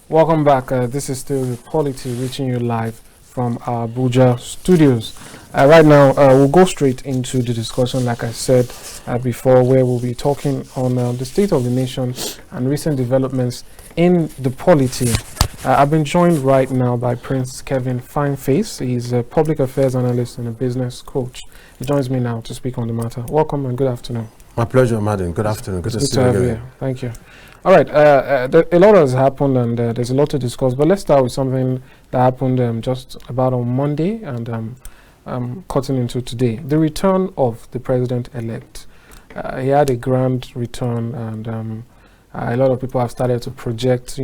Welcome back. This is still the Polity reaching you live from our Abuja studios. Right now, we'll go straight into the discussion, like I said before, where we'll be talking on the state of the nation and recent developments in the polity. I've been joined right now by Prince Kevin Fineface. He's a public affairs analyst and a business coach. He joins me now to speak on the matter. Welcome and good afternoon. My pleasure, madam. Good afternoon. Good to see you again. Thank you. All right. A lot has happened and there's a lot to discuss, but let's start with something that happened just about on Monday and cutting into today. The return of the president-elect. He had a grand return and a lot of people have started to project,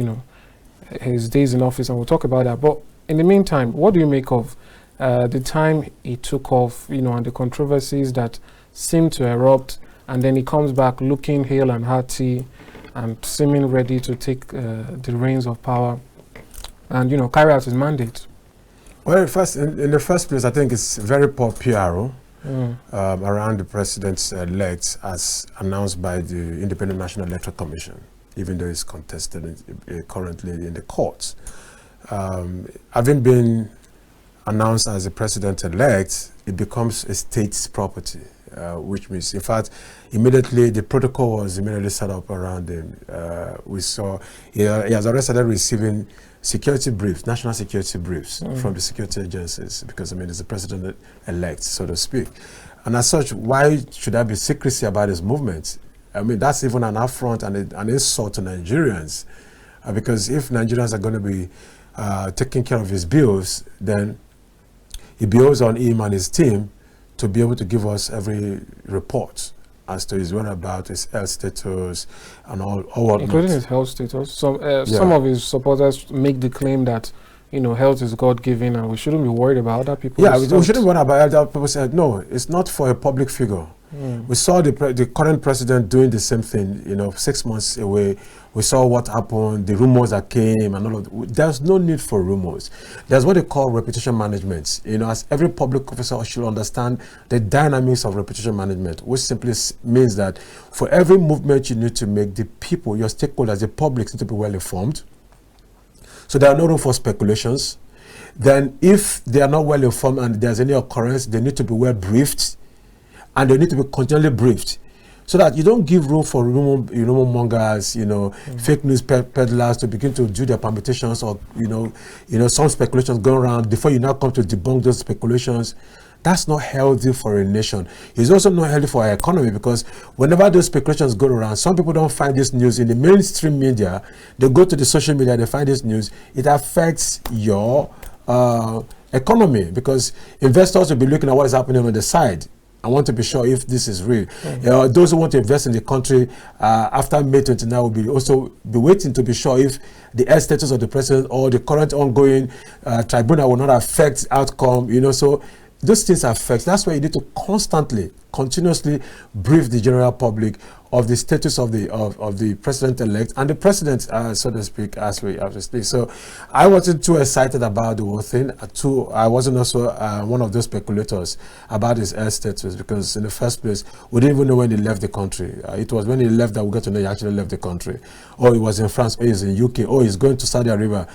his days in office, and we'll talk about that. But in the meantime, what do you make of the time he took off, and the controversies that seem to erupt, and then he comes back looking hale and hearty and seeming ready to take the reins of power and, carry out his mandate? Well, in the first place, I think it's very poor PR around the president-elect as announced by the Independent National Electoral Commission, even though it's contested currently in the courts. Having been announced as the president-elect, it becomes a state's property, which means, in fact, immediately the protocol was immediately set up around him. We saw he has already started receiving security briefs, national security briefs from the security agencies, because, it's the president-elect, so to speak. And as such, why should there be secrecy about his movements? That's even an affront and an insult to Nigerians, because if Nigerians are going to be taking care of his bills, then it behoves on him and his team to be able to give us every report as to his whereabouts, his health status, and all whatnot. Including his health status. Some of his supporters make the claim that, health is God-given and we shouldn't be worried about other people. Yeah, we shouldn't worry about other people. Said, no, it's not for a public figure. We saw the current president doing the same thing, 6 months away. We saw what happened, the rumors that came and all of that. There's no need for rumors. There's what they call reputation management. As every public officer should understand the dynamics of reputation management, which simply means that for every movement you need to make, the people, your stakeholders, the public need to be well informed. So there are no room for speculations. Then if they are not well informed and there's any occurrence, they need to be well briefed. And they need to be continually briefed, so that you don't give room for rumor mongers, fake news peddlers to begin to do their permutations or some speculations going around before you now come to debunk those speculations. That's not healthy for a nation. It's also not healthy for our economy, because whenever those speculations go around, some people don't find this news in the mainstream media. They go to the social media, they find this news. It affects your economy, because investors will be looking at what is happening on the side. I want to be sure if this is real. Those who want to invest in the country after May 29 will be also be waiting to be sure if the health status of the president or the current ongoing tribunal will not affect outcome. So those things affect. That's why you need to continuously brief the general public of the status of the president-elect and the president, so to speak, as we have to speak. So I wasn't too excited about the whole thing. I wasn't also one of those speculators about his health status, because in the first place, we didn't even know when he left the country. It was when he left that we got to know he actually left the country. Or he was in France, or he's in UK, or he's going to Saudi Arabia.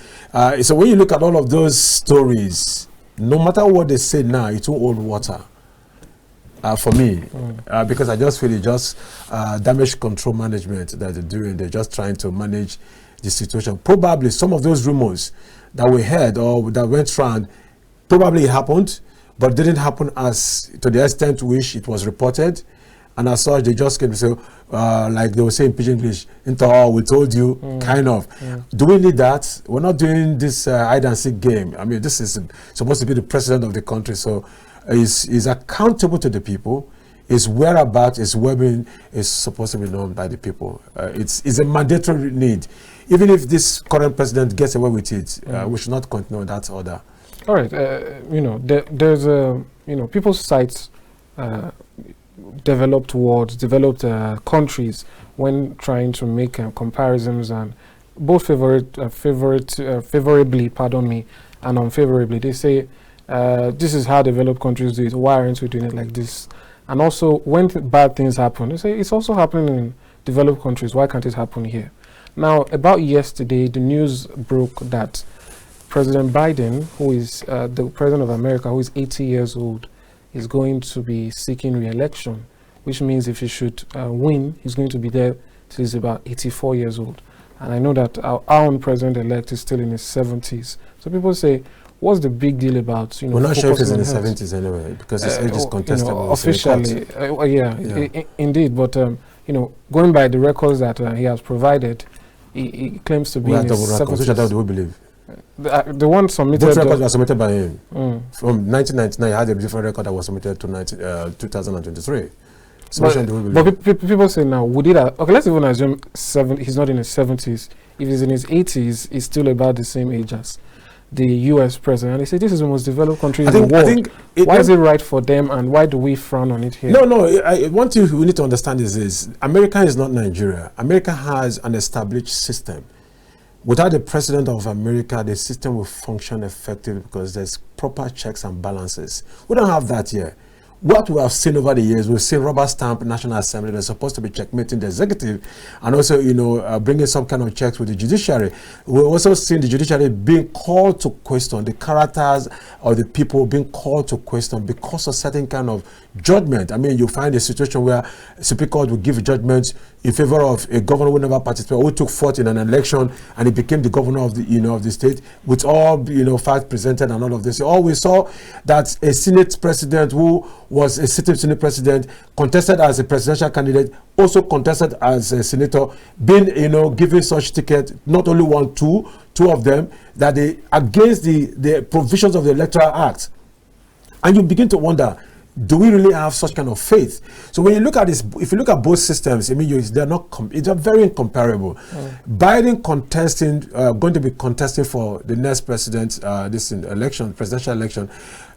So when you look at all of those stories, no matter what they say now, it won't hold water. For me, because I just feel it's just damage control management that they're doing. They're just trying to manage the situation. Probably some of those rumors that we heard or that went around probably happened, but didn't happen as to the extent to which it was reported. And as such, they just came to say, like they were saying in Pidgin English, we told you, kind of. Do we need that? We're not doing this hide and seek game. This is supposed to be the president of the country, so is accountable to the people. His whereabouts, his well-being is supposed to be known by the people. It's a mandatory need. Even if this current president gets away with it, we should not continue that order. All right. There's people's sites developed worlds, developed countries, when trying to make comparisons, and both favorably, and unfavorably. They say this is how developed countries do it. Why aren't we doing it like this? And also, when bad things happen, they say it's also happening in developed countries. Why can't it happen here? Now, about yesterday, the news broke that President Biden, who is the president of America, who is 80 years old, is going to be seeking re-election, which means if he should win, he's going to be there till he's about 84 years old. And I know that our own president-elect is still in his 70s. So people say, what's the big deal about, We're not sure if he's in his 70s anyway, because his age is contestable. Officially, indeed. But, going by the records that he has provided, he claims to be in his 70s. Which do we believe? The one submitted... Both records were submitted by him. From 1999, he had a different record that was submitted to 2023. So but people say now, would it okay, let's even assume he's not in his 70s. If he's in his 80s, he's still about the same age as the US president. And they say this is the most developed country in the world. Why is it right for them, and why do we frown on it here? No, one thing we need to understand is this. America is not Nigeria. America has an established system. Without the president of America, the system will function effectively because there's proper checks and balances. We don't have that here. What we have seen over the years, we've seen rubber stamp National Assembly. They're supposed to be checkmating the executive and also, bringing some kind of checks with the judiciary. We've also seen the judiciary being called to question, the characters of the people being called to question because of certain kind of judgment. I mean, you find a situation where Supreme Court will give a judgment in favor of a governor who never participated, who took part in an election, and he became the governor of the, of the state, with all, facts presented and all of this. We saw that a Senate president who was a sitting Senate president, contested as a presidential candidate, also contested as a senator, being, given such ticket, not only one, two of them, that they against the provisions of the Electoral Act. And you begin to wonder, do we really have such kind of faith? So when you look at this, if you look at both systems, I mean, they're very incomparable. Biden going to be contesting for the next president, presidential election,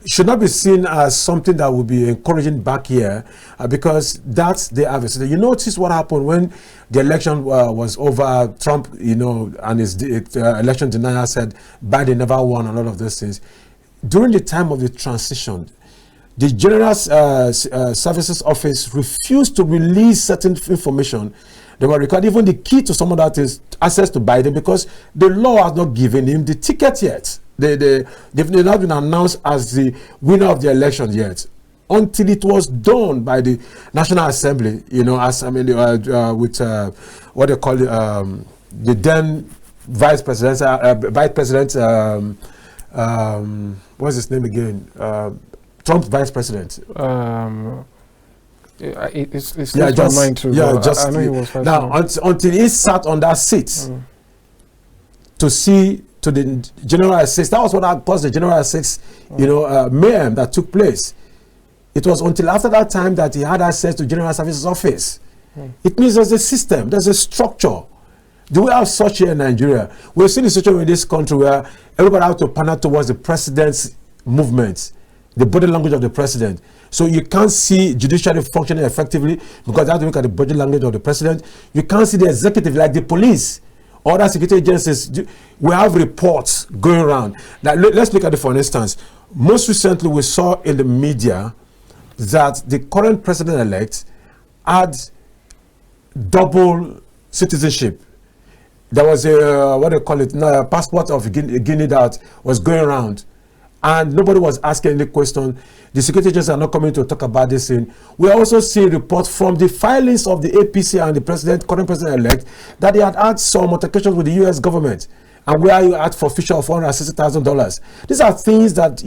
should not be seen as something that will be encouraging back here, because that's the average. So you notice what happened when the election was over. Trump, and his election denier said Biden never won, and all of those things. During the time of the transition, the General Services Office refused to release certain information. They were required, even the key to some of that is access to Biden, because the law has not given him the ticket yet. They've not been announced as the winner of the election yet, until it was done by the National Assembly. With what they call the then Vice President. What's his name again? Trump's vice president. It's just mine too. I know he was now until he sat on that seat to see to the General Assist. That was what caused the General Assist, mayhem that took place. It was until after that time that he had access to General Services Office. It means there's a system, there's a structure. Do we have such here in Nigeria? We've seen a situation in this country where everybody has to panel towards the president's movements, the body language of the president. So you can't see judiciary functioning effectively because they have to look at the body language of the president. You can't see the executive, like the police, other security agencies. We have reports going around. Now, let's look at it for instance. Most recently, we saw in the media that the current president-elect had double citizenship. There was a passport of Guinea that was going around, and nobody was asking any question. The security agents are not coming to talk about this thing. We also see reports from the filings of the APC and the current president-elect, that they had some altercations with the U.S. government, and where you at for fisher of $460,000. These are things that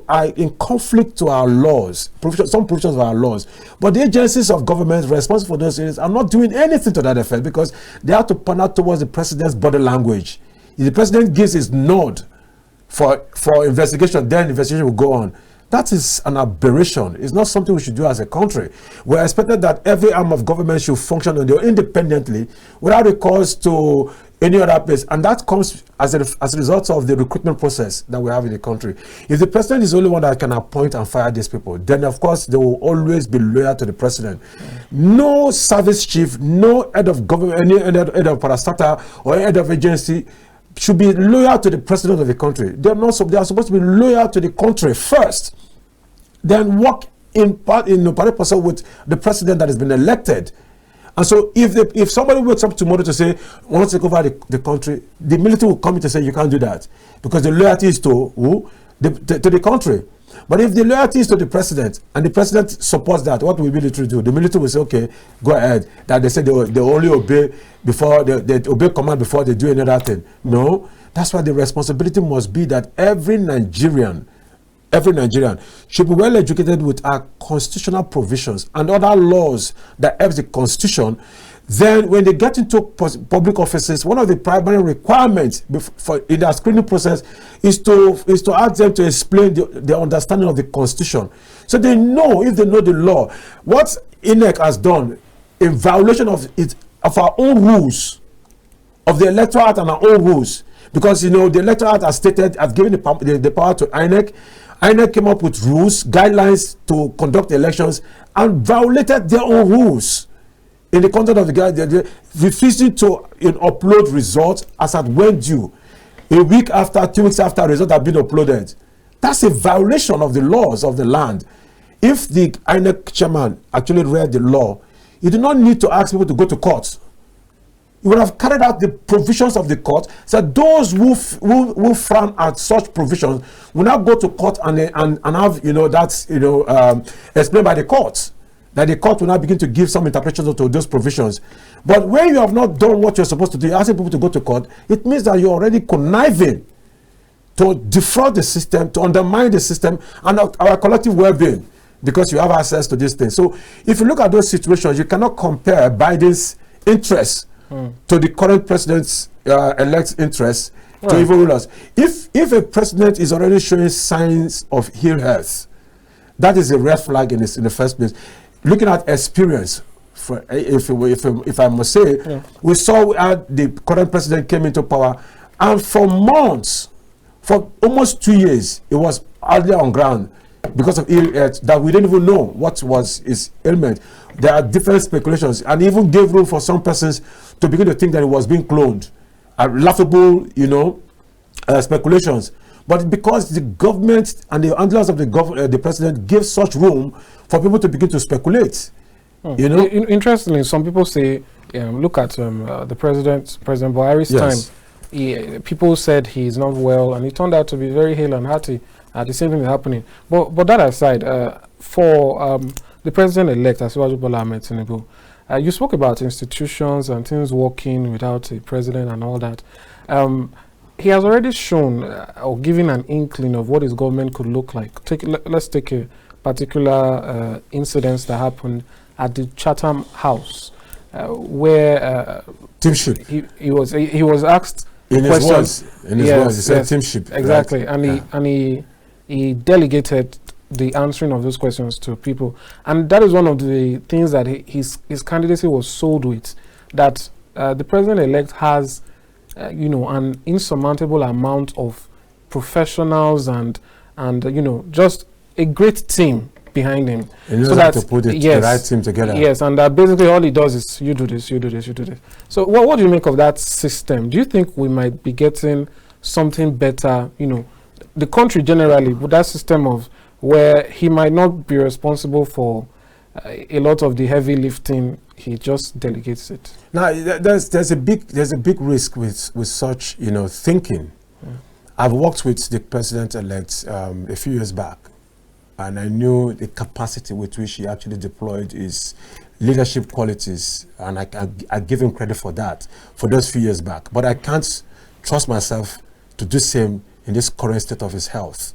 are in conflict to our laws, some provisions of our laws. But the agencies of government responsible for those areas are not doing anything to that effect, because they have to point out towards the president's body language. If the president gives his nod for investigation, then investigation will go on. That is an aberration. It's not something we should do as a country. We're expected that every arm of government should function on their own independently without recourse to any other place. And that comes as a result of the recruitment process that we have in the country. If the president is the only one that can appoint and fire these people, then of course they will always be loyal to the president. No service chief, no head of government, any head of parastatal or head of agency should be loyal to the president of the country. They are supposed to be loyal to the country first, then work in part with the president that has been elected. And so if somebody wakes up tomorrow to say, wants to take over the country, the military will come in to say, you can't do that. Because the loyalty is to who? To the country. But if the loyalty is to the president, and the president supports that, what will the military do? The military will say, okay, go ahead. That they say they only obey before, they obey command before they do any other thing. No. That's why the responsibility must be that every Nigerian should be well educated with our constitutional provisions and other laws that help the constitution. Then when they get into public offices, one of the primary requirements in their screening process is to ask them to explain the understanding of the constitution. So they know, if they know the law, what INEC has done in violation of our own rules, of the Electoral Act and our own rules. Because, the Electoral Act has given the power to INEC. INEC came up with rules, guidelines to conduct elections, and violated their own rules in the content of the guide, refusing to upload results as at when due, a week after, 2 weeks after results have been uploaded. That's a violation of the laws of the land. If the INEC chairman actually read the law, he did not need to ask people to go to court. He would have carried out the provisions of the court, so those who frown at such provisions will now go to court and have that's explained by the court, that the court will now begin to give some interpretations to those provisions. But when you have not done what you're supposed to do, asking people to go to court, it means that you're already conniving to defraud the system, to undermine the system and our collective well-being, because you have access to these things. So if you look at those situations, you cannot compare Biden's interests to the current president's elect's interests to evil rulers. If a president is already showing signs of ill health, that is a red flag in the first place. Looking at experience, if I must say, we saw how the current president came into power, and for months, for almost 2 years, it was hardly on ground because of ill health that we didn't even know what was his ailment. There are different speculations, and even gave room for some persons to begin to think that it was being cloned. Laughable, speculations. But because the government and the handlers of the president give such room for people to begin to speculate, Interestingly, some people say, look at the President Buhari's time. People said he's not well, and he turned out to be very hale and hearty. The same thing is happening. But that aside, for the president-elect, Asiwaju Bola Ahmed Tinubu, you spoke about institutions and things working without a president and all that. He has already shown or given an inkling of what his government could look like. Let's take a particular incident that happened at the Chatham House, where teamship. He was asked in his words. He said teamship. Exactly, right? And he delegated the answering of those questions to people, and that is one of the things that his candidacy was sold with, that the president-elect has an insurmountable amount of professionals and just a great team behind him. And so that to put the right team together. Yes, and basically all he does is you do this, you do this, you do this. So what do you make of that system? Do you think we might be getting something better, the country generally, with that system of where he might not be responsible for a lot of the heavy lifting, he just delegates it? Now, there's a big risk with such thinking. I've worked with the president-elect a few years back, and I knew the capacity with which he actually deployed his leadership qualities, and I give him credit for that for those few years back. But I can't trust myself to do the same in this current state of his health.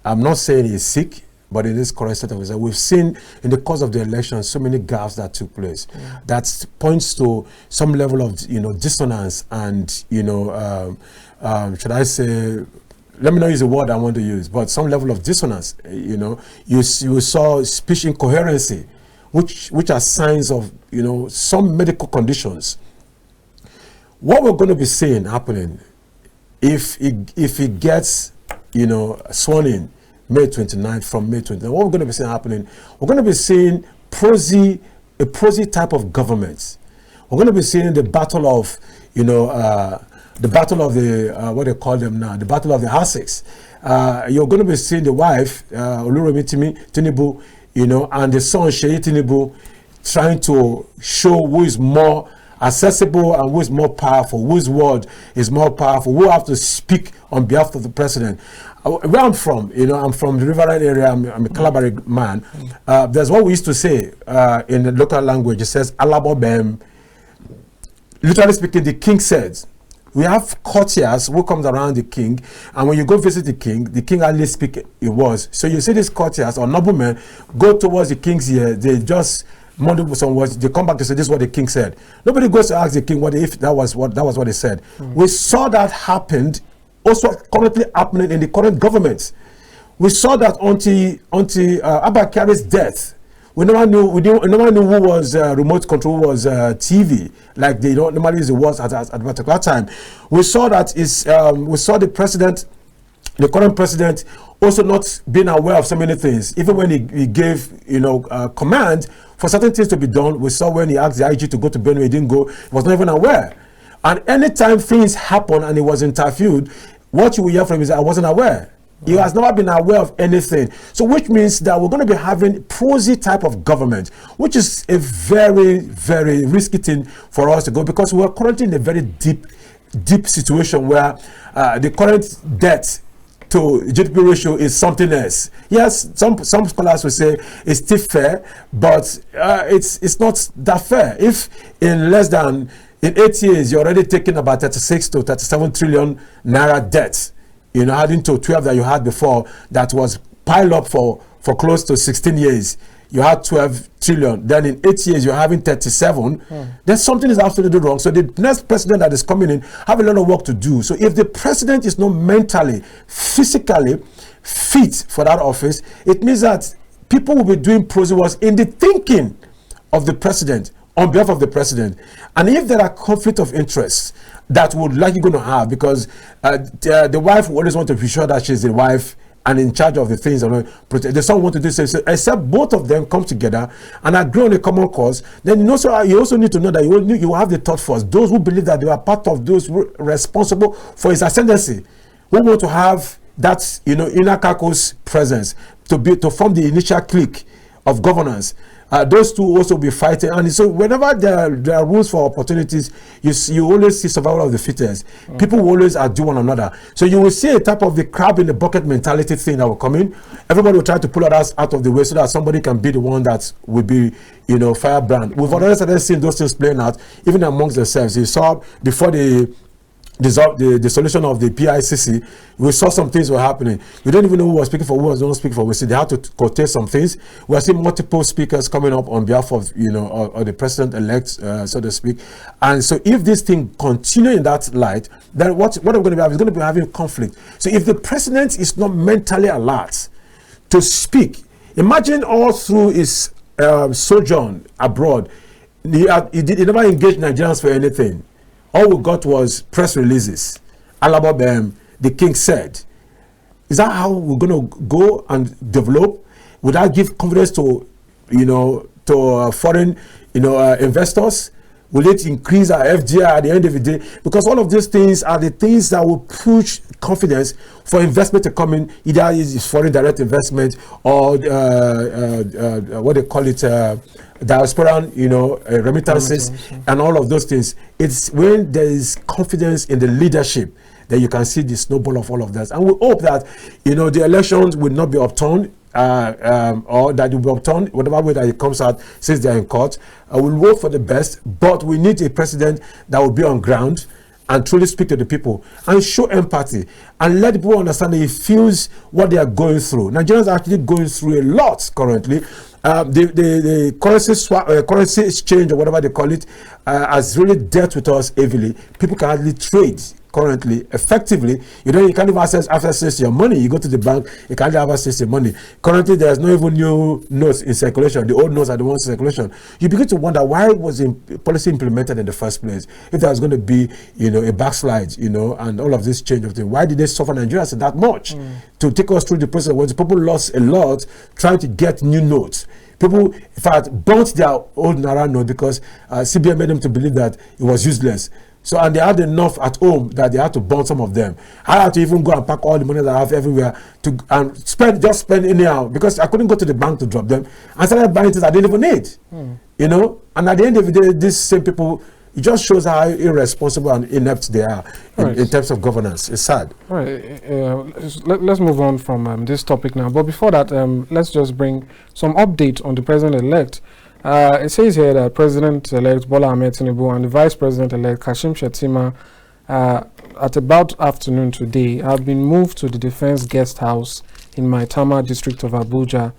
I'm not saying he's sick, but in this current state of his health, we've seen in the course of the election so many gaffes that took place that points to some level of dissonance and should I say, let me not use the word I want to use, but some level of dissonance. You saw speech incoherency, which are signs of some medical conditions. What we're going to be seeing happening if he gets sworn in May 29th, from May 29th, what we're going to be seeing happening, we're going to be seeing a prosy type of government. We're going to be seeing the battle of what they call them now, the battle of the Houses. You're going to be seeing the wife, Oluremi Tinubu, and the son, Sheyi Tinubu, trying to show who is more accessible and who is more powerful, whose word is more powerful, who have to speak on behalf of the president. Where I'm from, I'm from the Riverine area. I'm a Calabari man. There's what we used to say in the local language. It says, "Alabobem." Literally speaking, the king said, we have courtiers who comes around the king, and when you go visit the king hardly speak a word. So you see these courtiers or noblemen go towards the king's ear. They just mumble some words. They come back to say, "This is what the king said." Nobody goes to ask the king what if that was what he said. We saw that happened. Also currently happening in the current government. We saw that until Abba Kyari's death. We never knew who was remote control, who was TV, like they don't normally use the words at that particular time. We saw that we saw the president, the current president, also not being aware of so many things. Even when he gave command for certain things to be done, we saw when he asked the IG to go to Benue, he didn't go. He was not even aware. And anytime things happen and he was interviewed, what you will hear from him is, "I wasn't aware." He has never been aware of anything. So which means that we're going to be having prosy type of government, which is a very, very risky thing for us to go, because we're currently in a very deep situation where the current debt to GDP ratio is something else. Yes, some scholars will say it's still fair, but it's not that fair. If in 8 years you're already taking about 36 to 37 trillion naira debt, adding to 12 that you had before, that was piled up for close to 16 years. You had 12 trillion. Then in 8 years, you're having 37. Then something is absolutely wrong. So the next president that is coming in have a lot of work to do. So if the president is not mentally, physically fit for that office, it means that people will be doing prosy works in the thinking of the president, on behalf of the president. And if there are conflict of interest that would likely going to have, because the wife will always want to be sure that she's the wife and in charge of the things, the son want to do so, except both of them come together and agree on a common cause, then you also need to know that you have the thought force, those who believe that they are part of those responsible for his ascendancy, who want to have that inner caucus presence to form the initial clique of governance. Those two also be fighting, and so whenever there are rules for opportunities, you always see survival of the fittest. People will always outdo one another. So you will see a type of the crab in the bucket mentality thing that will come in. Everybody will try to pull others out of the way so that somebody can be the one that will be, firebrand. We've already started seeing those things playing out even amongst themselves. You saw before the dissolution of the PICC, we saw some things were happening. We don't even know who was speaking for, who was not speaking for. We see they had to curtail some things. We are seeing multiple speakers coming up on behalf of of the president-elect, so to speak. And so if this thing continue in that light, then what we're going to be having is going to be having conflict. So if the president is not mentally alert to speak, imagine all through his sojourn abroad, he never engaged Nigerians for anything. All we got was press releases. Alabama, the king said. Is that how we're going to go and develop? Would that give confidence to, foreign, investors? Will it increase our FDI at the end of the day? Because all of these things are the things that will push confidence for investment to come in, either is foreign direct investment or what they call it, diaspora, remittances, and all of those things. It's when there is confidence in the leadership that you can see the snowball of all of that. And we hope that, the elections will not be upturned, or that will be upturned, whatever way that it comes out since they are in court. We'll vote for the best, but we need a president that will be on ground and truly speak to the people and show empathy and let people understand that he feels what they are going through. Nigerians are actually going through a lot currently. The currency exchange or whatever they call it has really dealt with us heavily. People can hardly trade currently effectively. You can't even access your money. You go to the bank, you can't have access to your money. Currently, there's no even new notes in circulation. The old notes are the ones in circulation. You begin to wonder, why was the policy implemented in the first place? If there was going to be, a backslide, and all of this change of things, why did they suffer Nigerians that much to take us through the process when the people lost a lot trying to get new notes? People, in fact, burnt their old Naira note because CBN made them to believe that it was useless. So, and they had enough at home that they had to burn some of them. I had to even go and pack all the money that I have everywhere to and spend anyhow, because I couldn't go to the bank to drop them. I started buying things I didn't even need. You know, and at the end of the day, these same people, it just shows how irresponsible and inept they are in terms of governance. It's sad. All right, let's move on from this topic now. But before that, let's just bring some update on the president-elect. It says here that President-elect Bola Ahmed Tinubu and the Vice President-elect Kashim Shettima at about afternoon today have been moved to the Defense Guest House in Maitama district of Abuja.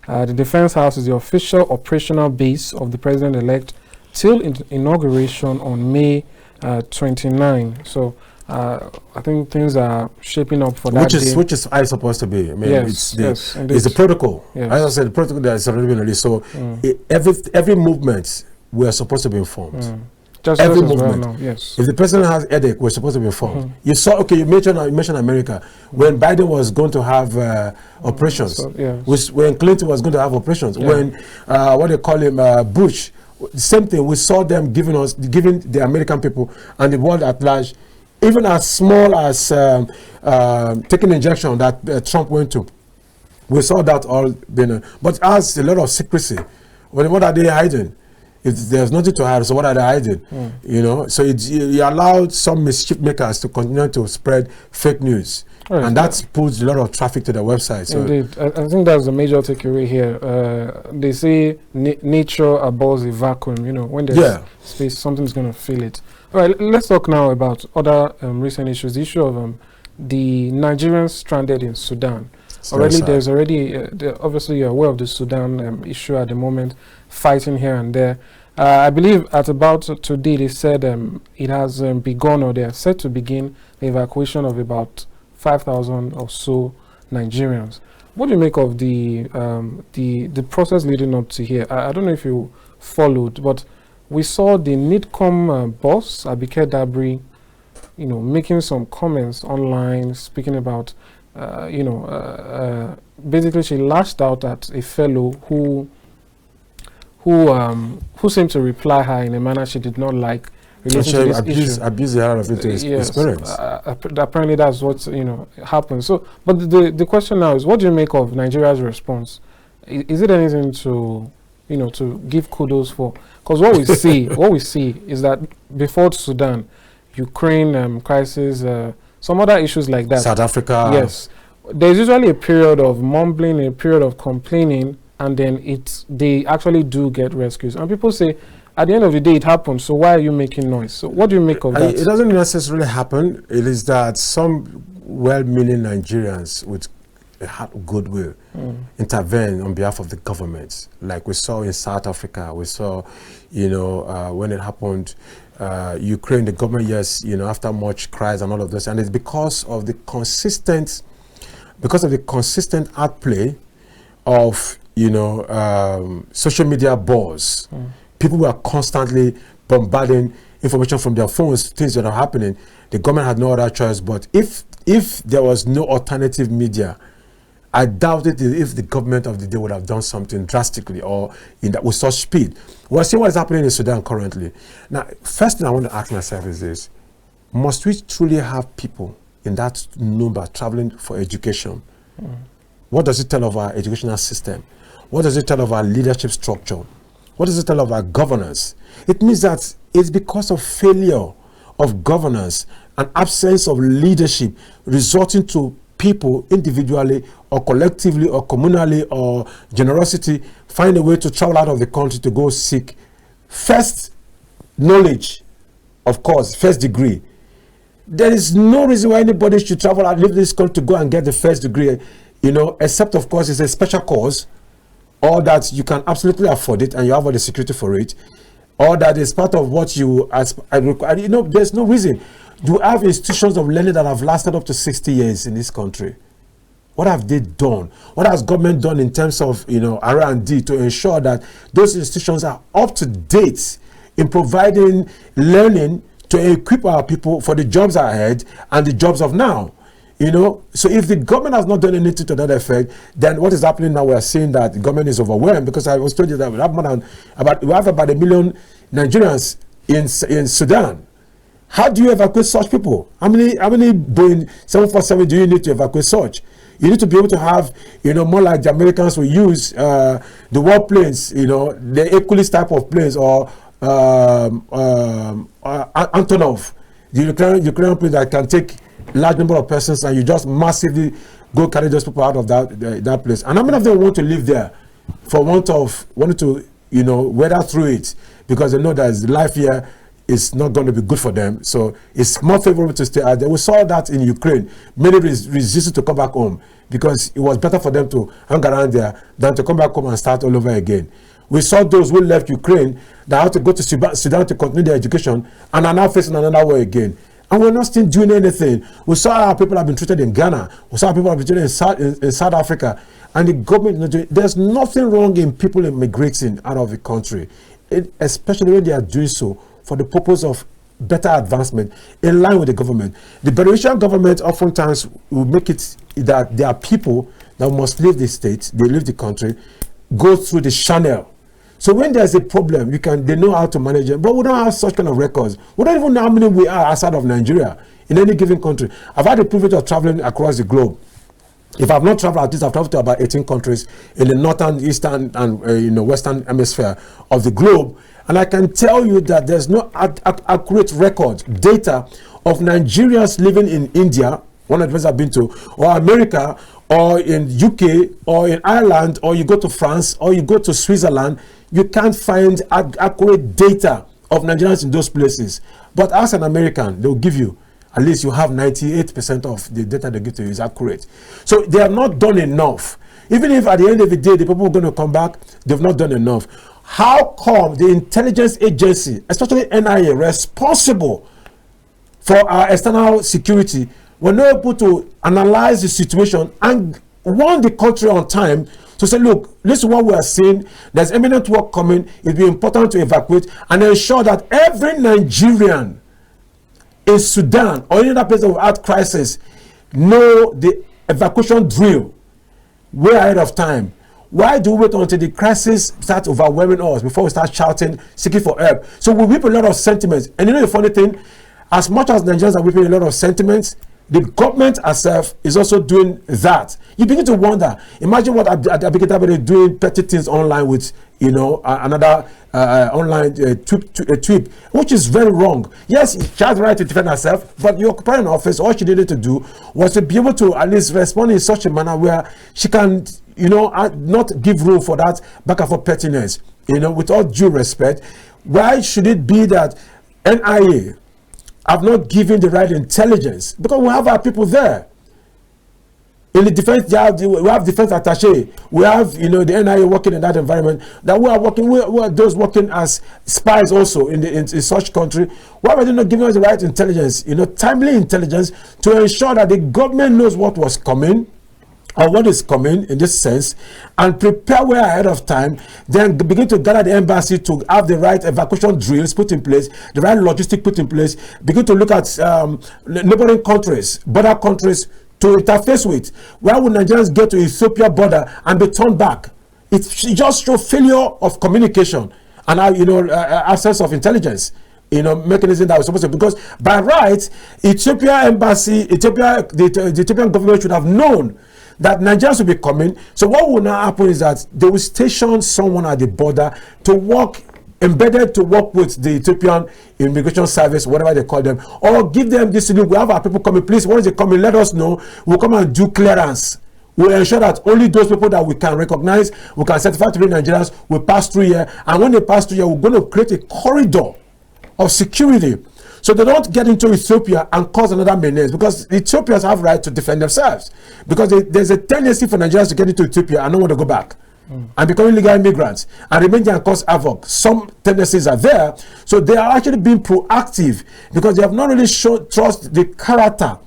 The Defense House is the official operational base of the President-elect till inauguration on May 29. So I think things are shaping up for that day. Which is I supposed to be. I mean, yes, it's the protocol. Yes. As I said, the protocol that is already been released. So every movement we are supposed to be informed. Just every Well movement. now, yes. If the president has headache, we're supposed to be informed. You saw, okay, you mentioned America. When Biden was going to have operations, So, yes. when Clinton was going to have operations, when what they call him Bush, same thing. We saw them giving the American people and the world at large, even as small as taking injection that Trump went to. We saw that all being, but as a lot of secrecy. What are they hiding? If there's nothing to hide, so what are they hiding? You know, so you allowed some mischief makers to continue to spread fake news. Right, and that puts a lot of traffic to the website. So indeed, I think that's the major takeaway here. They say nature abhors a vacuum. You know, when there's space, something's going to fill it. All right, let's talk now about other recent issues. The issue of the Nigerians stranded in Sudan. There's already, obviously you're aware of the Sudan issue at the moment, fighting here and there. I believe at about today they said it has begun, or they are set to begin the evacuation of about 5,000 or so Nigerians. What do you make of the process leading up to here? I don't know if you followed, but we saw the NIDCOM boss, Abike Dabri, you know, making some comments online, speaking about, basically she lashed out at a fellow who seemed to reply her in a manner she did not like. Abuse the hell of it to his parents. Apparently that's what happened. So, but the question now is, what do you make of Nigeria's response? Is it anything to to give kudos for? Because what we see is that before Sudan, Ukraine crisis, some other issues like that. South Africa. Yes, there's usually a period of mumbling, a period of complaining, and then they actually do get rescues. And people say, at the end of the day, it happened. So why are you making noise? So what do you make of that? It doesn't necessarily happen. It is that some well-meaning Nigerians with a heart of goodwill intervene on behalf of the government, like we saw in South Africa. We saw, when it happened, Ukraine, the government, after much cries and all of this, and it's because of the consistent outplay of social media buzz. People were constantly bombarding information from their phones, things that are happening. The government had no other choice. But if there was no alternative media, I doubt it if the government of the day would have done something drastically or with such speed. We're seeing what is happening in Sudan currently. Now, first thing I want to ask myself is this: must we truly have people in that number traveling for education? What does it tell of our educational system? What does it tell of our leadership structure? What does it tell of our governance? It means that it's because of failure of governance and absence of leadership resulting to people individually or collectively or communally or generosity find a way to travel out of the country to go seek first knowledge, of course, first degree. There is no reason why anybody should travel out, leave this country to go and get the first degree, except, of course, it's a special cause, or that you can absolutely afford it and you have all the security for it, or that is part of what you require. There's no reason. You have institutions of learning that have lasted up to 60 years in this country. What have they done? What has government done in terms of R&D to ensure that those institutions are up to date in providing learning to equip our people for the jobs ahead and the jobs of now? So if the government has not done anything to that effect, then what is happening now? We are seeing that the government is overwhelmed, because I was told you that we have about 1 million Nigerians in Sudan. How do you evacuate such people? How many Boeing 747 do you need to evacuate such? You need to be able to have, more like the Americans will use the warplanes, the Hercules type of planes, or Antonov, the Ukrainian plane that can take large number of persons, and you just massively go carry those people out of that place. And how many of them want to live there for wanting to, weather through it, because they know that life here is not going to be good for them. So it's more favorable to stay out there. We saw that in Ukraine. Many resisted to come back home because it was better for them to hang around there than to come back home and start all over again. We saw those who left Ukraine that had to go to Sudan to continue their education and are now facing another war again. And we're not still doing anything. We saw how people have been treated in Ghana. We saw how people have been treated in South Africa. And the government, there's nothing wrong in people immigrating out of the country, especially when they are doing so for the purpose of better advancement in line with the government. The Belarusian government oftentimes will make it that there are people that must leave the state, they leave the country, go through the channel. So when there's a problem, they know how to manage it. But we don't have such kind of records. We don't even know how many we are outside of Nigeria in any given country. I've had the privilege of traveling across the globe. If I've not traveled, at least I've traveled to about 18 countries in the northern, eastern, and western hemisphere of the globe. And I can tell you that there's no accurate record, data of Nigerians living in India, one of the places I've been to, or America, or in UK, or in Ireland, or you go to France, or you go to Switzerland. You can't find accurate data of Nigerians in those places. But as an American, they'll give you, at least you have 98% of the data they give to you is accurate. So they have not done enough. Even if at the end of the day, the people are going to come back, they've not done enough. How come the intelligence agency, especially NIA, responsible for our external security, were not able to analyze the situation and warn the country on time to say, look, this is what we are seeing. There's imminent work coming. It'll be important to evacuate and ensure that every Nigerian in Sudan or any other place that will have crisis know the evacuation drill way ahead of time. Why do we wait until the crisis starts overwhelming us before we start shouting, seeking for help? So we whip a lot of sentiments. And the funny thing, as much as Nigerians are whipping a lot of sentiments, the government herself is also doing that. You begin to wonder. Imagine what Abigail is doing petty things online with, another online tweet, which is very wrong. Yes, she has the right to defend herself, but you occupy an office. All she needed to do was to be able to at least respond in such a manner where she can, not give room for that back and forth pettiness. With all due respect, why should it be that NIA have not given the right intelligence? Because we have our people there. In the defense, we have defense attaché. We have, the NIA working in that environment. That we are those working as spies also in such country. Why are they not giving us the right intelligence? Timely intelligence to ensure that the government knows what was coming, or what is coming in this sense, and prepare well ahead of time, then begin to gather the embassy to have the right evacuation drills put in place, the right logistics put in place, begin to look at neighboring countries, border countries to interface with. Why would Nigerians get to Ethiopia border and be turned back? It just shows failure of communication and absence of intelligence. Mechanism that was supposed to, because by right, the Ethiopian government should have known that Nigerians will be coming. So what will now happen is that they will station someone at the border to work, embedded to work with the Ethiopian Immigration Service, whatever they call them, or give them this, we have our people coming, please, once they come in, let us know, we'll come and do clearance. We'll ensure that only those people that we can recognize, we can certify to be Nigerians, will pass through here, and when they pass through here, we're going to create a corridor of security, so they don't get into Ethiopia and cause another menace, because Ethiopians have right to defend themselves, because there's a tendency for Nigerians to get into Ethiopia and not want to go back and become illegal immigrants and remain there and cause havoc. Some tendencies are there, so they are actually being proactive because they have not really trust the character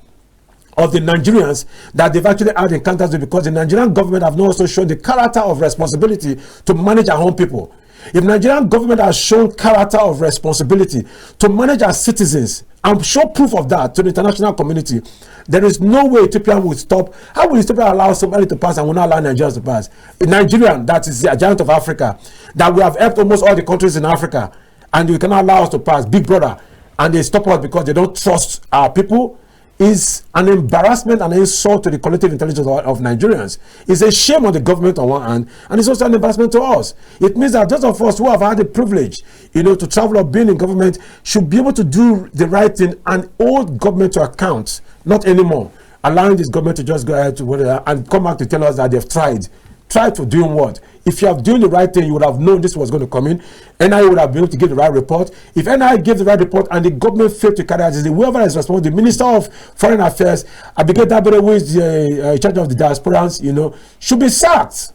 of the Nigerians that they've actually had encounters with, because the Nigerian government have not also shown the character of responsibility to manage our own people. If Nigerian government has shown character of responsibility to manage our citizens and show proof of that to the international community, there is no way Ethiopia will stop. How will Ethiopia allow somebody to pass and will not allow Nigerians to pass? A Nigerian that is the giant of Africa, that we have helped almost all the countries in Africa, and you cannot allow us to pass. Big brother, and they stop us because they don't trust our people, is an embarrassment and an insult to the collective intelligence of Nigerians. It's a shame on the government on one hand, and it's also an embarrassment to us. It means that those of us who have had the privilege, to travel or being in government should be able to do the right thing and hold government to account, not anymore allowing this government to just go ahead to whatever and come back to tell us that they've tried. Try to do what? If you have done the right thing, you would have known this was going to come in. NIA would have been able to give the right report. If NIA gave the right report and the government failed to carry out this, whoever is responsible, the Minister of Foreign Affairs, Abigail Dabere, who is in charge of the diasporans, should be sacked.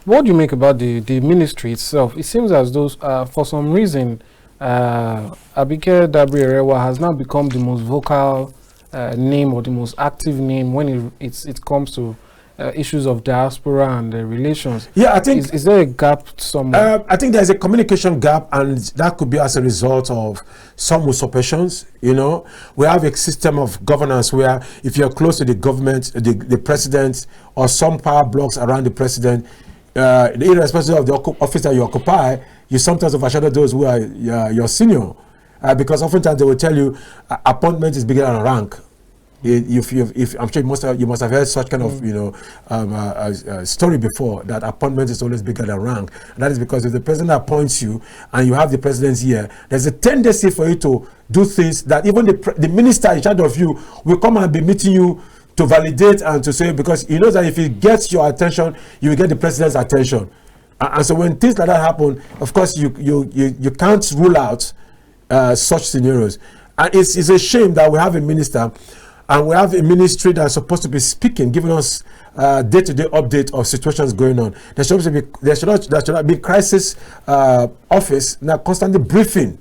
What do you make about the ministry itself? It seems as though, for some reason, Abigail Dabere has now become the most vocal name or the most active name when it comes to issues of diaspora and relations. Yeah, I think is there a gap somewhere? I think there's a communication gap, and that could be as a result of some usurpations. We have a system of governance where if you're close to the government, the president, or some power blocks around the president, irrespective of the office that you occupy, you sometimes overshadow those who are your senior, because oftentimes they will tell you appointment is bigger than rank. If I'm sure you must have heard such kind of story before, that appointment is always bigger than rank. And that is because if the president appoints you and you have the president's ear, there's a tendency for you to do things that even the minister in charge of you will come and be meeting you to validate and to say, because he knows that if he gets your attention, you will get the president's attention. And so when things like that happen, of course you can't rule out such scenarios. And it's a shame that we have a minister and we have a ministry that's supposed to be speaking, giving us day-to-day update of situations going on. There should be crisis office now constantly briefing.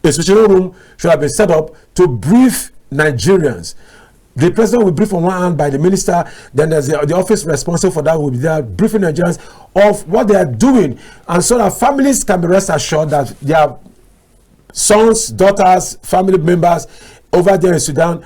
A situational room should have been set up to brief Nigerians. The president will brief on one hand by the minister, then there's the office responsible for that will be there briefing Nigerians of what they are doing, and so that families can be rest assured that their sons, daughters, family members over there in Sudan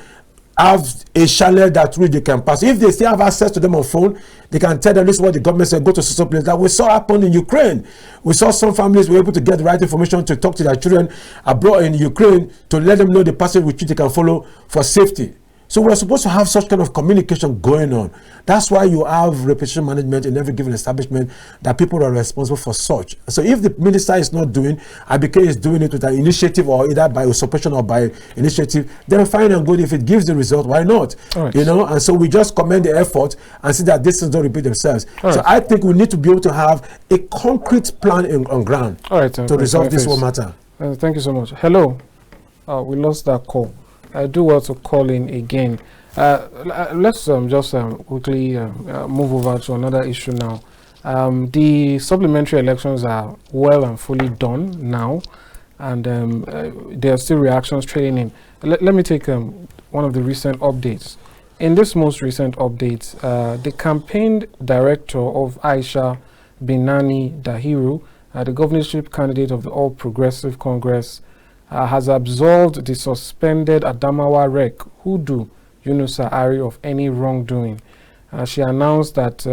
have a channel that through they can pass. If they still have access to them on phone, they can tell them this is what the government said, go to some place. That we saw happen in Ukraine. We saw some families were able to get the right information to talk to their children abroad in Ukraine to let them know the passage which they can follow for safety. So we're supposed to have such kind of communication going on. That's why you have reputation management in every given establishment, that people are responsible for such. So if the minister is not doing, Abike is doing it with an initiative or either by usurpation or by initiative, then fine and good. If it gives the result, why not? Right. And so we just commend the effort and see that these things don't repeat themselves. So I think we need to be able to have a concrete plan on ground to resolve this whole matter. Thank you so much. Hello. We lost that call. I do want to call in again. Let's just quickly move over to another issue now. The supplementary elections are well and fully done now, and there are still reactions trailing in. Let me take one of the recent updates. In this most recent update, the campaign director of Aisha Binani Dahiru, the governorship candidate of the All Progressive Congress, has absolved the suspended Adamawa Rec, Hudu Yunusa Ari, of any wrongdoing. She announced that,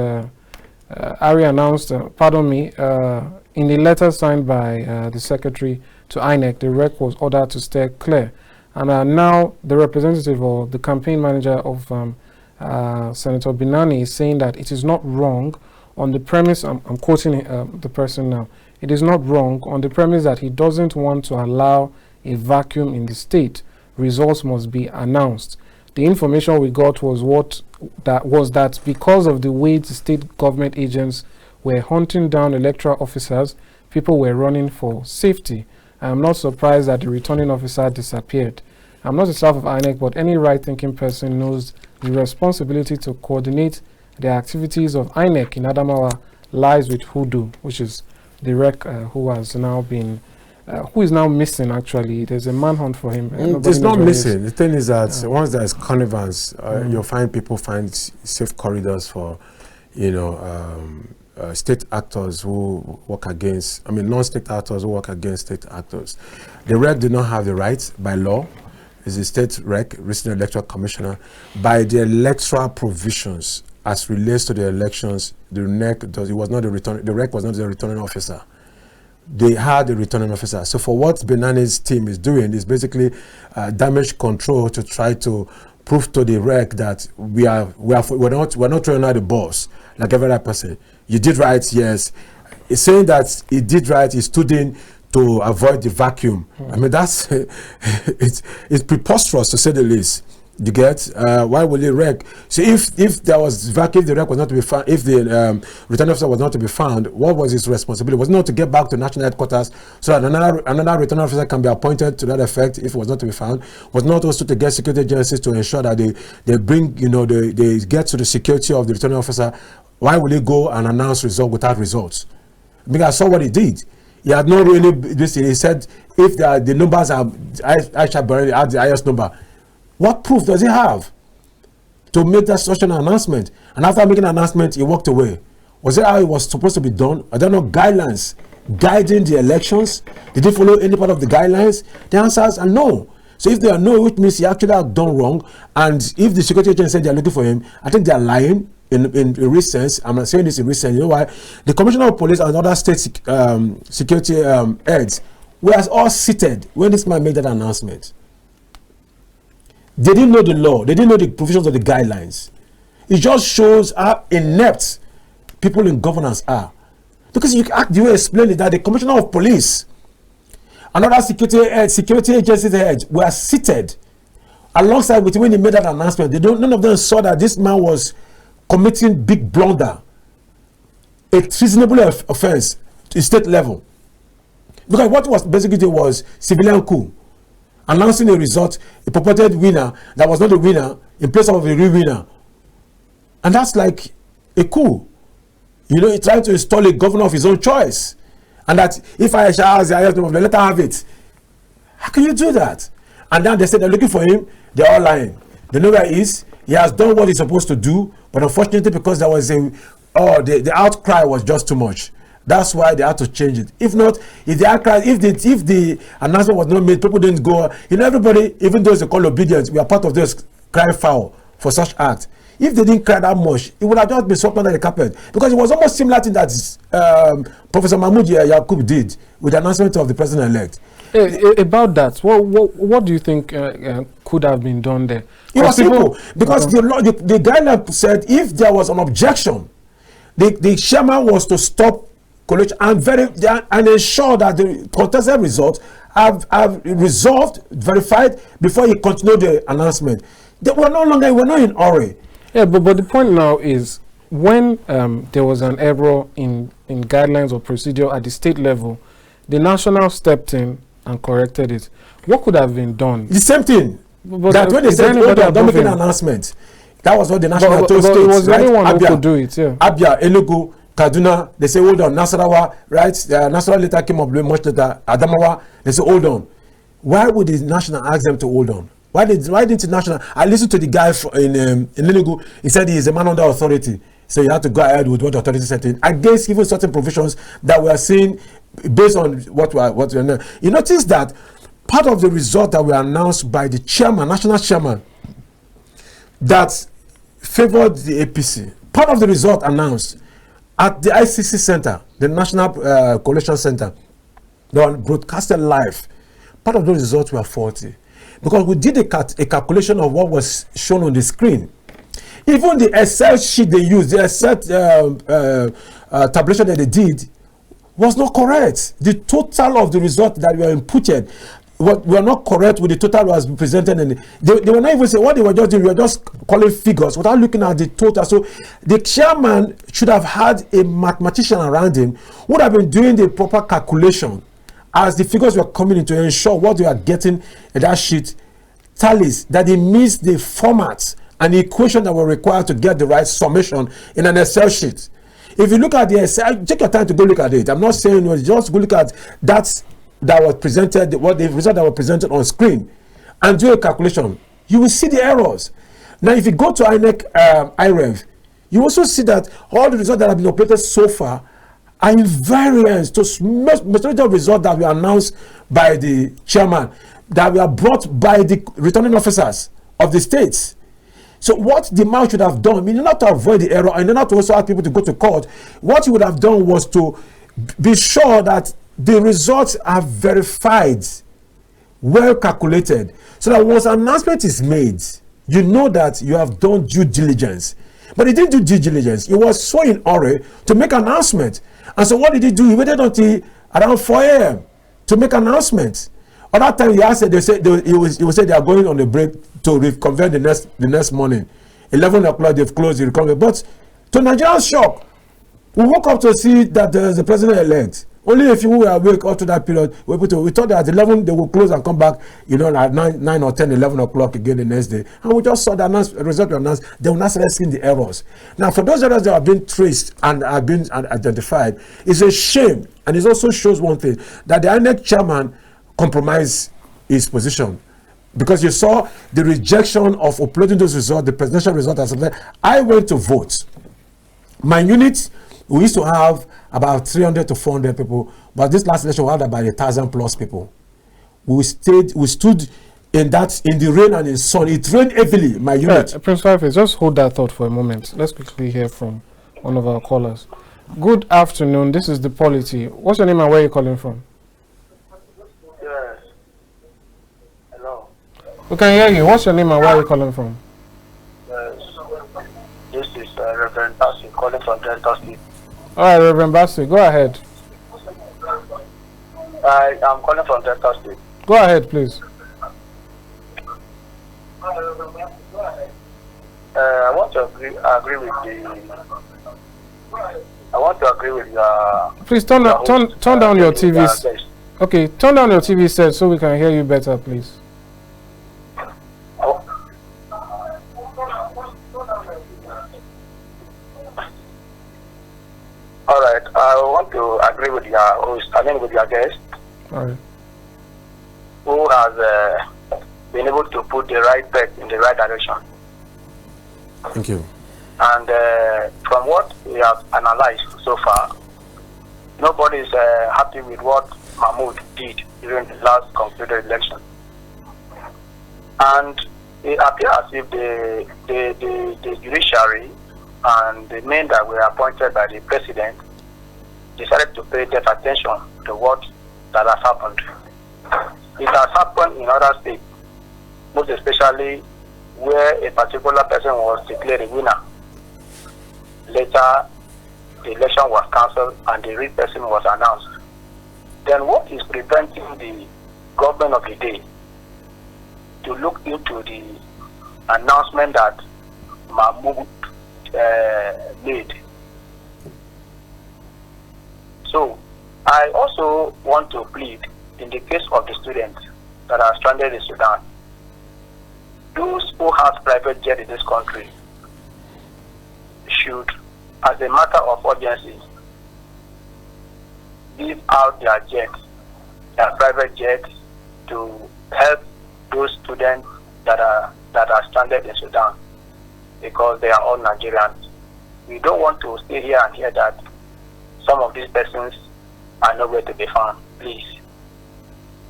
Ari announced, in a letter signed by the secretary to INEC, the Rec was ordered to steer clear. And now the representative or the campaign manager of Senator Binani is saying that it is not wrong on the premise, I'm quoting the person now, it is not wrong on the premise that he doesn't want to allow a vacuum in the state. Results must be announced. The information we got was that because of the way the state government agents were hunting down electoral officers, people were running for safety. I am not surprised that the returning officer disappeared. I'm not a staff of INEC, but any right-thinking person knows the responsibility to coordinate the activities of INEC in Adamawa lies with Hudu, which is the Rec who has now been, who is now missing. Actually, there's a manhunt for him. It's not missing. The thing is that once there's connivance, you'll find people find safe corridors for, state actors who work against, non-state actors who work against state actors. The Rec do not have the right by law. It's the state Rec, recent electoral commissioner, by the electoral provisions as relates to the elections. The Rec was not the returning officer. they had a returning officer. So for what Benani's team is doing is basically damage control to try to prove to the rec that we're not throwing out the boss like every other person. You did right, yes. He's saying that he did right, he stood in to avoid the vacuum. I mean, that's it's preposterous to say the least. You get why will he wreck? So if there was vacuum, if the wreck was not to be found, if the return officer was not to be found, what was his responsibility? Was it not to get back to national headquarters so that another return officer can be appointed to that effect if it was not to be found? Was not also to get security agencies to ensure that they bring, they get to the security of the returning officer? Why will he go and announce results without results? Because I saw what he did. He had not really this. He said if the numbers are Aisha Bareli had the highest number. What proof does he have to make that such an announcement? And after making an announcement, he walked away. Was that how it was supposed to be done? Are there no guidelines guiding the elections? Did he follow any part of the guidelines? The answers are no. So if they are no, which means he actually had done wrong. And if the security agents said they are looking for him, I think they are lying in real sense. I'm not saying this in real sense. You know why? The Commissioner of Police and other state security heads were all seated when this man made that announcement. They didn't know the law. They didn't know the provisions of the guidelines. It just shows how inept people in governance are. Because you explained it that the Commissioner of Police and other security agencies heads were seated alongside with when he made that announcement. None of them saw that this man was committing big blunder, a treasonable offense to state level. Because what was basically doing was civilian coup. Announcing a result, a purported winner that was not a winner in place of a real winner. And that's like a coup. He tried to install a governor of his own choice. And that if I shall have the highest number, let her have it. How can you do that? And then they said they're looking for him, they're all lying. They know where he is, he has done what he's supposed to do, but unfortunately because there was the outcry was just too much. That's why they had to change it. If not, if the announcement was not made, people didn't go. Everybody, even those they call obedience, we are part of those crying foul for such act. If they didn't cry that much, it would have just been swept under the carpet. Because it was almost similar to that Professor Mahmoud Yakub did with the announcement of the president-elect. About that, what do you think could have been done there? It was simple. Because the guideline said if there was an objection, the chairman was to stop college and ensure that the contested results have resolved, verified before he continued the announcement. We're not in hurry. Yeah, but the point now is when there was an error in guidelines or procedure at the state level, the national stepped in and corrected it. What could have been done? The same thing. But that when they said, don't make an announcement, that was what the national told states. It was right? anyone who could do it, yeah. Abia, Enugu, Kaduna, they say, hold on. Nasarawa, right? Nasarawa later came up much later. Adamawa, they say, hold on. Why would the national ask them to hold on? Why didn't the national? I listened to the guy in Enugu. He said he is a man under authority. So you have to go ahead with what the authority said against even certain provisions that we are seeing based on what we are now. You notice that part of the result that were announced by the chairman, national chairman, that favored the APC. Part of the result announced at the ICC Center, the National Coalition Center, they were broadcasted live. Part of those results were faulty because we did a calculation of what was shown on the screen. Even the Excel sheet they used, the Excel tabulation that they did was not correct. The total of the result that were inputted were not correct with the total that was presented. And they were not even saying what they were just doing. We were just calling figures without looking at the total. So the chairman should have had a mathematician around him who would have been doing the proper calculation as the figures were coming in to ensure what they are getting in that sheet tallies, that it meets the format and the equation that were required to get the right summation in an Excel sheet. If you look at the Excel, take your time to go look at it. I'm not saying just go look at that was presented, what the result that were presented on screen, and do a calculation. You will see the errors. Now, if you go to INEC IREV, you also see that all the results that have been operated so far are in variance to majority of results that were announced by the chairman, that were brought by the returning officers of the states. So what the man should have done, in order to avoid the error, and in order to also ask people to go to court, what he would have done was to be sure that the results are verified, well calculated, so that once an announcement is made, you know that you have done due diligence. But he didn't do due diligence. He was so in hurry to make an announcement. And so what did he do? He waited until around 4 a.m. to make an announcement. At that time, he asked, he would say they are going on a break to reconvene the next morning. 11 o'clock, they've closed the reconvene. But to Nigeria's shock, we woke up to see that there is a president-elect. Only a few who were awake up to that period. We thought that at 11 they will close and come back, at 9 or 10, 11 o'clock again the next day. And we just saw the result announced. They will not start seeing the errors. Now, for those errors that have been traced and have been identified, it's a shame. And it also shows one thing, that the INEC chairman compromised his position. Because you saw the rejection of uploading those results, the presidential result as well. I went to vote. My unit, we used to have about 300 to 400 people, but this last election we had about 1,000+ people. We stood in the rain and in the sun. It rained heavily, my unit. Prince Fife, just hold that thought for a moment. Let's quickly hear from one of our callers. Good afternoon, this is the Polity. What's your name and where are you calling from? Yes. Hello. We can hear you. What's your name and where are you calling from? Yes. This is Reverend Bassi calling from Delta State. All right, Reverend Bassi, go ahead. I am calling from Delta State. Go ahead, please. I want to agree with the. Please turn down your TV. Okay, turn down your TV set so we can hear you better, please. All right, I want to agree with your host, with your guest, All right. who has been able to put the right peg in the right direction. Thank you. And from what we have analyzed so far, nobody is happy with what Mahmoud did during the last concluded election. And it appears as if the judiciary and the men that were appointed by the president decided to pay deep attention to what that has happened. It has happened in other states, most especially where a particular person was declared a winner. Later, the election was cancelled and the real person was announced. Then what is preventing the government of the day to look into the announcement that Mahmoud made? So, I also want to plead in the case of the students that are stranded in Sudan. Those who have private jet in this country should, as a matter of urgency, give out their private jet, to help those students that are stranded in Sudan, because they are all Nigerians. We don't want to stay here and hear that some of these persons are nowhere to be found. Please.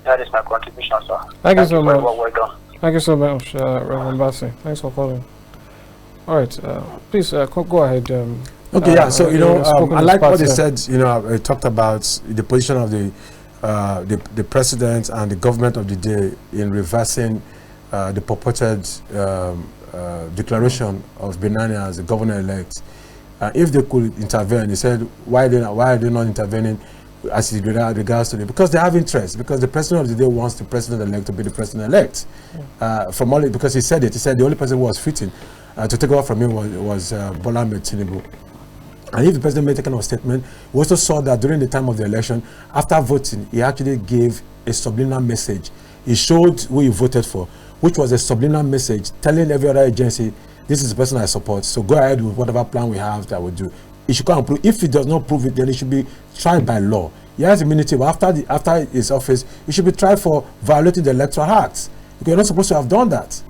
That is my contribution, sir. Thank you so much. Well done. Thank you so much, Reverend Bassi. Thanks for calling. All right, please go ahead. Okay, yeah. So I like what he said. I talked about the position of the president and the government of the day in reversing the purported declaration of Benani as the governor-elect. If they could intervene, he said, why are they not intervening as it regards to it? Because they have interest. Because the president of the day wants the president-elect to be the president-elect. Because he said it. He said the only person who was fitting to take over from him was Bola Ahmed Tinubu. And if the president made a kind of statement, we also saw that during the time of the election, after voting, he actually gave a subliminal message. He showed who he voted for, which was a subliminal message telling every other agency, this is the person I support, so go ahead with whatever plan we have that we do. He should come and prove. If he does not prove it, then he should be tried by law. He has immunity, but after his office, he should be tried for violating the Electoral Act. Because you're not supposed to have done that,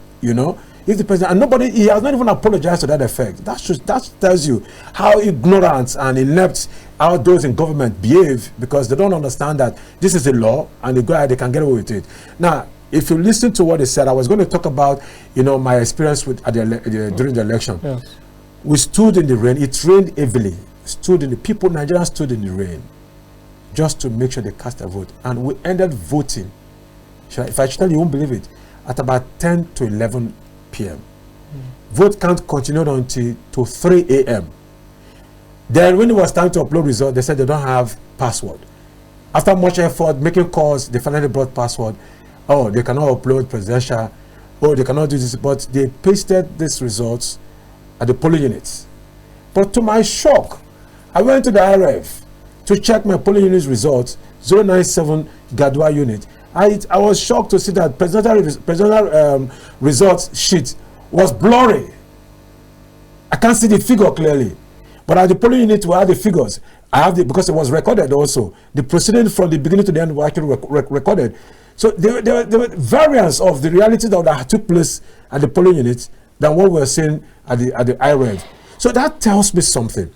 If the president, and he has not even apologized to that effect. That tells you how ignorant and inept how those in government behave, because they don't understand that this is the law and they can get away with it. Now, if you listen to what he said, I was going to talk about, my experience with during the election. Yes. We stood in the rain. It rained heavily. Nigerians stood in the rain. just to make sure they cast a vote. And we ended voting, if I tell you, you won't believe it, at about 10 to 11 p.m. Vote count continued until to 3 a.m. Then when it was time to upload results, they said they don't have password. After much effort, making calls, they finally brought password. Oh, they cannot upload presidential. Oh, they cannot do this. But they pasted these results at the polling units. But to my shock, I went to the IRF to check my polling unit's results, 097 Gadwa unit. I was shocked to see that presidential results sheet was blurry. I can't see the figure clearly. But at the polling unit, we have the figures. I have the, because it was recorded also. The proceeding from the beginning to the end were actually recorded. So there were variants of the reality that took place at the polling unit than what we were seeing at the IRF. So that tells me something.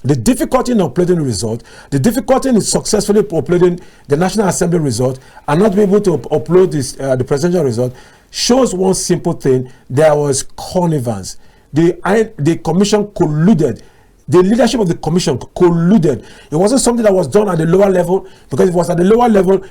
The difficulty in uploading the result, the difficulty in successfully uploading the National Assembly result and not being able to upload this, the presidential result shows one simple thing: there was connivance. The commission colluded. The leadership of the commission colluded. It wasn't something that was done at the lower level, because if it was at the lower level,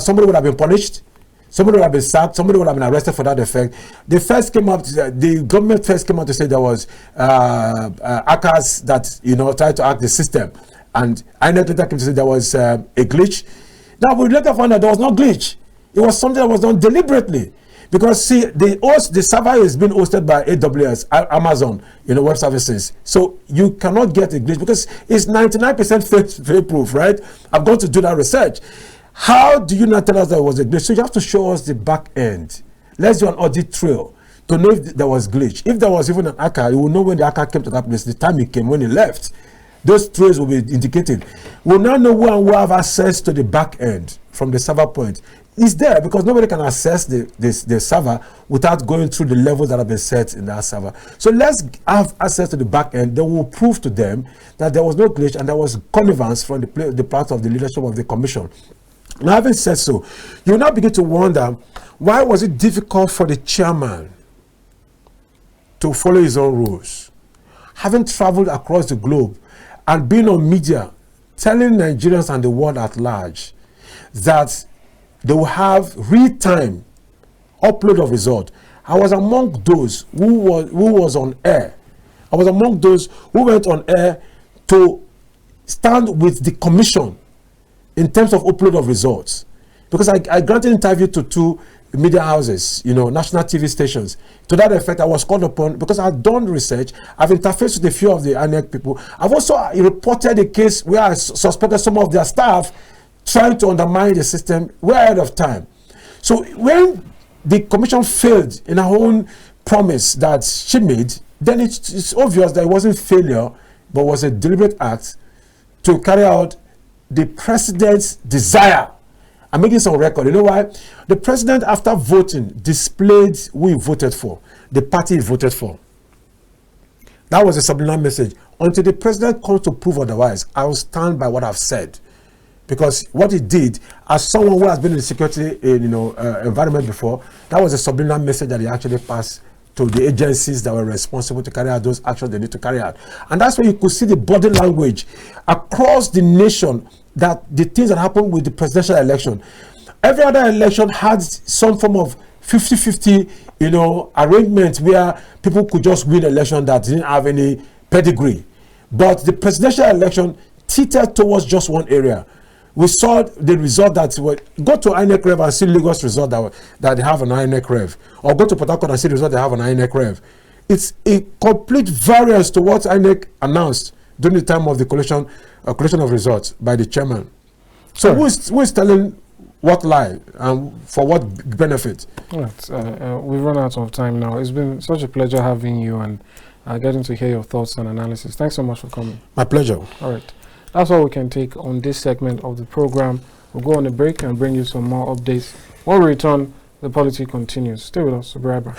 somebody would have been punished, somebody would have been sacked, somebody would have been arrested for that effect. The government first came out to say there was hackers that tried to hack the system, and INEC later came to say there was a glitch. Now we later found that there was no glitch. It was something that was done deliberately. Because see, the server is being hosted by AWS, Amazon, web services. So you cannot get a glitch because it's 99% fail proof, right? I've gone to do that research. How do you not tell us that it was a glitch? So you have to show us the back end. Let's do an audit trail to know if there was glitch. If there was even an hacker, you will know when the hacker came to that place, the time he came, when he left. Those trails will be indicated. We'll now know who and who have access to the back end from the server point. It's there because nobody can access the server without going through the levels that have been set in that server. So let's have access to the back end. Then we'll prove to them that there was no glitch and there was connivance from the part of the leadership of the commission. Now, having said so, you now begin to wonder, why was it difficult for the chairman to follow his own rules? Having traveled across the globe and being on media, telling Nigerians and the world at large that they will have real-time upload of result. I was among those who was on air. I was among those who went on air to stand with the commission in terms of upload of results. Because I granted interview to 2 media houses, national TV stations. To that effect, I was called upon because I've done research. I've interfaced with a few of the INEC people. I've also reported a case where I suspected some of their staff trying to undermine the system way ahead of time. So when the commission failed in her own promise that she made, then it's obvious that it wasn't failure, but was a deliberate act to carry out the president's desire. I'm making some record. You know why? The president, after voting, displayed who he voted for, the party he voted for. That was a subliminal message. Until the president comes to prove otherwise, I will stand by what I've said. Because what he did, as someone who has been in the security environment before, that was a subliminal message that he actually passed to the agencies that were responsible to carry out those actions they need to carry out. And that's where you could see the body language across the nation, that the things that happened with the presidential election. Every other election had some form of 50-50, arrangement where people could just win an election that didn't have any pedigree. But the presidential election tilted towards just one area. We saw the result that go to INEC Rev and see Lagos result that they have on INEC Rev, or go to Port Harcourt and see the result they have on INEC Rev. It's a complete variance to what INEC announced during the time of the collation of results by the chairman. So who is telling what lie and for what benefit? Right. We've run out of time now. It's been such a pleasure having you and getting to hear your thoughts and analysis. Thanks so much for coming. My pleasure. All right. That's all we can take on this segment of the program. We'll go on a break and bring you some more updates. When we return, the Polity continues. Stay with us. Subscribe.